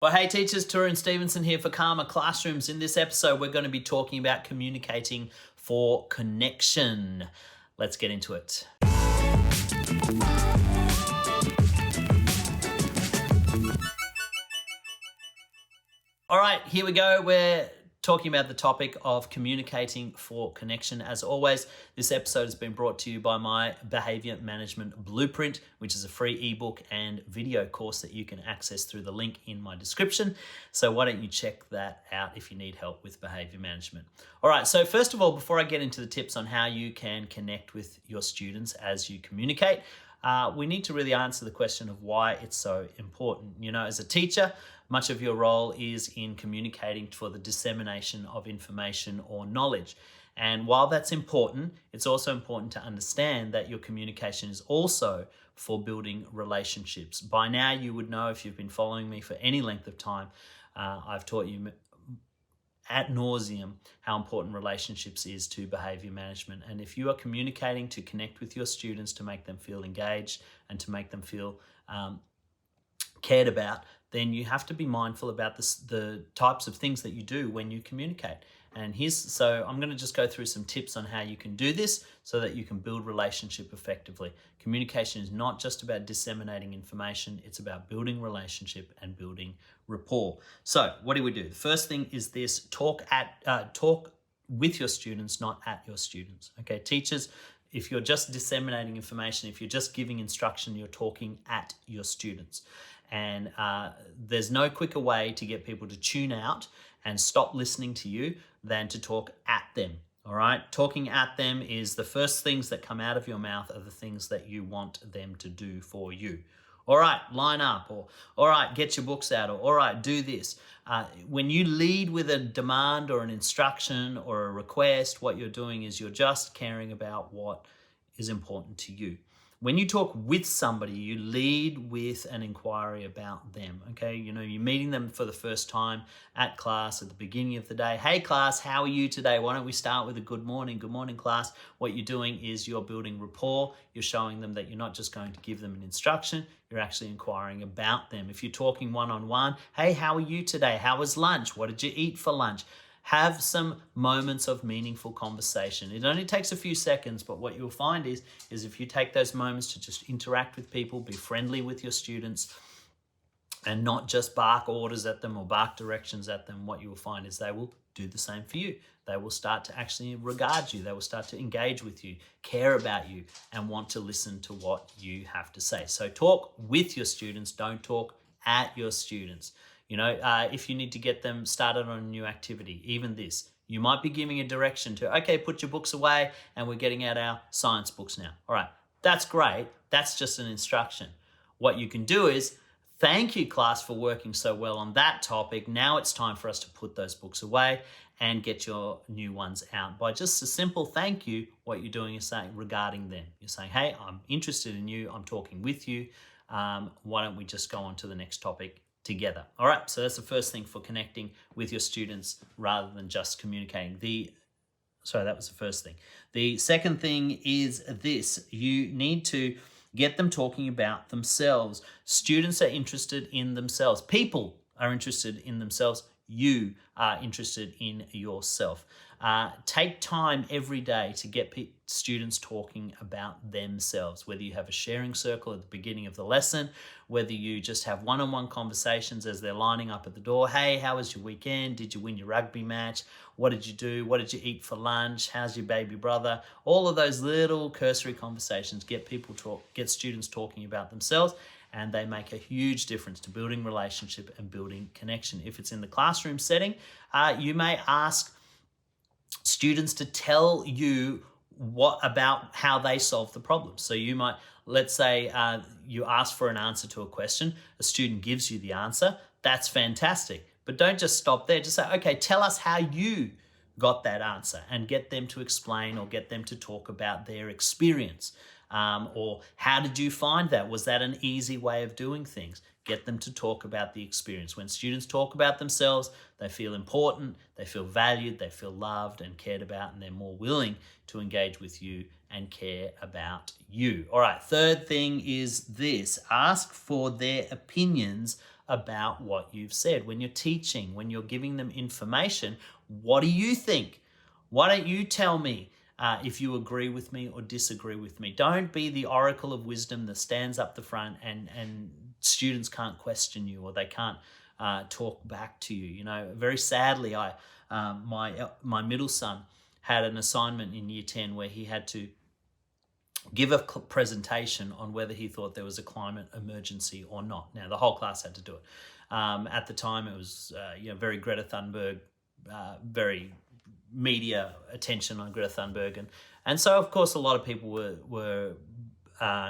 Well, hey teachers, Tarun Stevenson here for Karma Classrooms. In this episode, we're going to be talking about communicating for connection. Let's get into it. All right, here we go. We're talking about the topic of communicating for connection. As always, this episode has been brought to you by my Behaviour Management Blueprint, which is a free ebook and video course that you can access through the link in my description. So why don't you check that out if you need help with behaviour management. All right, so first of all, before I get into the tips on how you can connect with your students as you communicate, we need to really answer the question of why it's so important. You know, as a teacher, much of your role is in communicating for the dissemination of information or knowledge. And while that's important, it's also important to understand that your communication is also for building relationships. By now, you would know, if you've been following me for any length of time, I've taught you ad nauseum how important relationships is to behavior management. And if you are communicating to connect with your students, to make them feel engaged and to make them feel cared about, then you have to be mindful about the types of things that you do when you communicate. And so I'm going to just go through some tips on how you can do this so that you can build relationship effectively. Communication is not just about disseminating information, it's about building relationship and building rapport. So what do? The first thing is this: talk with your students, not at your students. Okay, teachers, if you're just disseminating information, if you're just giving instruction, you're talking at your students. And there's no quicker way to get people to tune out and stop listening to you than to talk at them. All right, talking at them is the first things that come out of your mouth are the things that you want them to do for you. All right, line up, or all right, get your books out, or all right, do this. When you lead with a demand or an instruction or a request, what you're doing is you're just caring about what is important to you. When you talk with somebody, you lead with an inquiry about them, okay? You know, you're meeting them for the first time at class at the beginning of the day. Hey class, how are you today? Why don't we start with a good morning class. What you're doing is you're building rapport. You're showing them that you're not just going to give them an instruction, you're actually inquiring about them. If you're talking one-on-one, hey, how are you today? How was lunch? What did you eat for lunch? Have some moments of meaningful conversation. It only takes a few seconds, but what you'll find is if you take those moments to just interact with people, be friendly with your students, and not just bark orders at them or bark directions at them, what you will find is they will do the same for you. They will start to actually regard you. They will start to engage with you, care about you, and want to listen to what you have to say. So talk with your students, don't talk at your students. You know, if you need to get them started on a new activity, even this, you might be giving a direction to, okay, put your books away and we're getting out our science books now. All right, that's great. That's just an instruction. What you can do is, thank you class for working so well on that topic. Now it's time for us to put those books away and get your new ones out. By just a simple thank you, what you're doing is saying regarding them. You're saying, hey, I'm interested in you. I'm talking with you. Why don't we just go on to the next topic together? All right, so that's the first thing for connecting with your students rather than just communicating. That was the first thing. The second thing is this: you need to get them talking about themselves. Students are interested in themselves. People are interested in themselves. You are interested in yourself. Take time every day to get students talking about themselves, whether you have a sharing circle at the beginning of the lesson, whether you just have one-on-one conversations as they're lining up at the door. Hey, how was your weekend? Did you win your rugby match? What did you do? What did you eat for lunch? How's your baby brother? All of those little cursory conversations get students talking about themselves, and they make a huge difference to building relationship and building connection. If it's in the classroom setting, you may ask students to tell you about how they solve the problem. So you might, let's say you ask for an answer to a question, a student gives you the answer. That's fantastic. But don't just stop there. Just say, okay, tell us how you got that answer, and get them to explain or get them to talk about their experience. Or how did you find that? Was that an easy way of doing things? Get them to talk about the experience. When students talk about themselves, they feel important, they feel valued, they feel loved and cared about, and they're more willing to engage with you and care about you. All right, third thing is this: ask for their opinions about what you've said. When you're teaching, when you're giving them information, what do you think? Why don't you tell me if you agree with me or disagree with me? Don't be the oracle of wisdom that stands up the front and students can't question you or they can't talk back to you. You know, very sadly, my middle son had an assignment in year 10 where he had to give a presentation on whether he thought there was a climate emergency or not. Now, the whole class had to do it. At the time, it was very Greta Thunberg, very media attention on Greta Thunberg. And so, of course, a lot of people were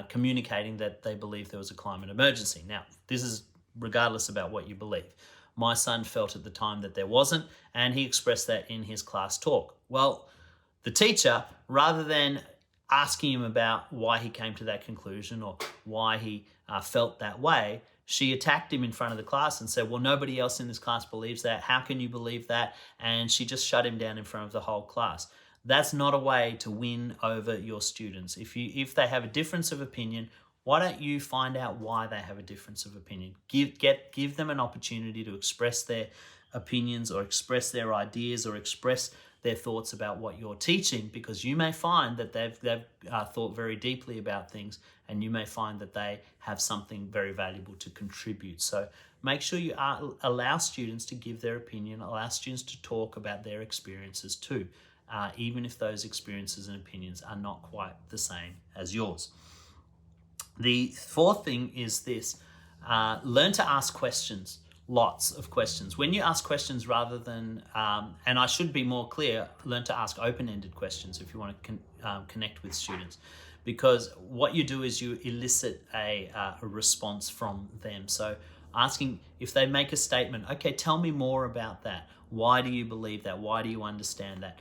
communicating that they believed there was a climate emergency. Now, this is regardless about what you believe. My son felt at the time that there wasn't, and he expressed that in his class talk. Well, the teacher, rather than asking him about why he came to that conclusion or why he felt that way, she attacked him in front of the class and said, well, nobody else in this class believes that. How can you believe that? And she just shut him down in front of the whole class. That's not a way to win over your students. If they have a difference of opinion, why don't you find out why they have a difference of opinion? Give them an opportunity to express their opinions or express their ideas or express their thoughts about what you're teaching, because you may find that they've thought very deeply about things, and you may find that they have something very valuable to contribute. So make sure you allow students to give their opinion, allow students to talk about their experiences too, even if those experiences and opinions are not quite the same as yours. The fourth thing is this: learn to ask questions. Lots of questions. When you ask questions rather than, and I should be more clear, learn to ask open-ended questions if you want to connect with students, because what you do is you elicit a response from them. So asking, if they make a statement, okay, tell me more about that. Why do you believe that? Why do you understand that?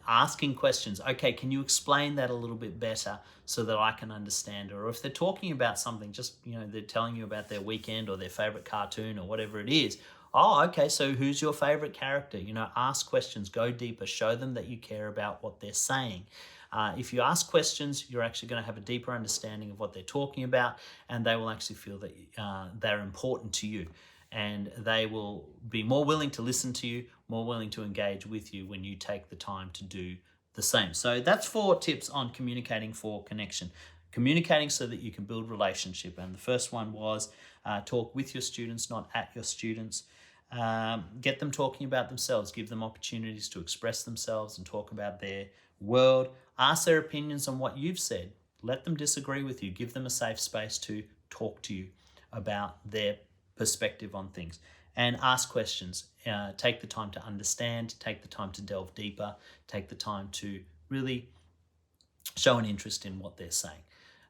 Asking questions, okay, can you explain that a little bit better so that I can understand? Or if they're talking about something, just, they're telling you about their weekend or their favorite cartoon or whatever it is. Oh, okay, so who's your favorite character? Ask questions, go deeper, show them that you care about what they're saying. If you ask questions, you're actually going to have a deeper understanding of what they're talking about, and they will actually feel that they're important to you. And they will be more willing to listen to you, more willing to engage with you when you take the time to do the same. So that's 4 tips on communicating for connection. Communicating so that you can build relationship. And the first one was talk with your students, not at your students. Get them talking about themselves. Give them opportunities to express themselves and talk about their world. Ask their opinions on what you've said. Let them disagree with you. Give them a safe space to talk to you about their perspective on things, and ask questions. Take the time to understand, take the time to delve deeper, take the time to really show an interest in what they're saying.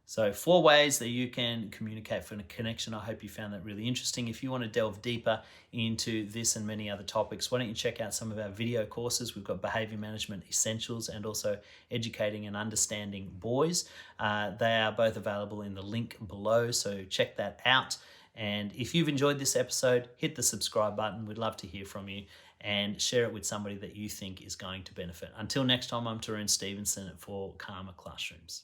So 4 ways that you can communicate for a connection. I hope you found that really interesting. If you want to delve deeper into this and many other topics, why don't you check out some of our video courses. We've got Behaviour Management Essentials and also Educating and Understanding Boys. They are both available in the link below, so check that out. And if you've enjoyed this episode, hit the subscribe button. We'd love to hear from you, and share it with somebody that you think is going to benefit. Until next time, I'm Tarun Stevenson for Karma Classrooms.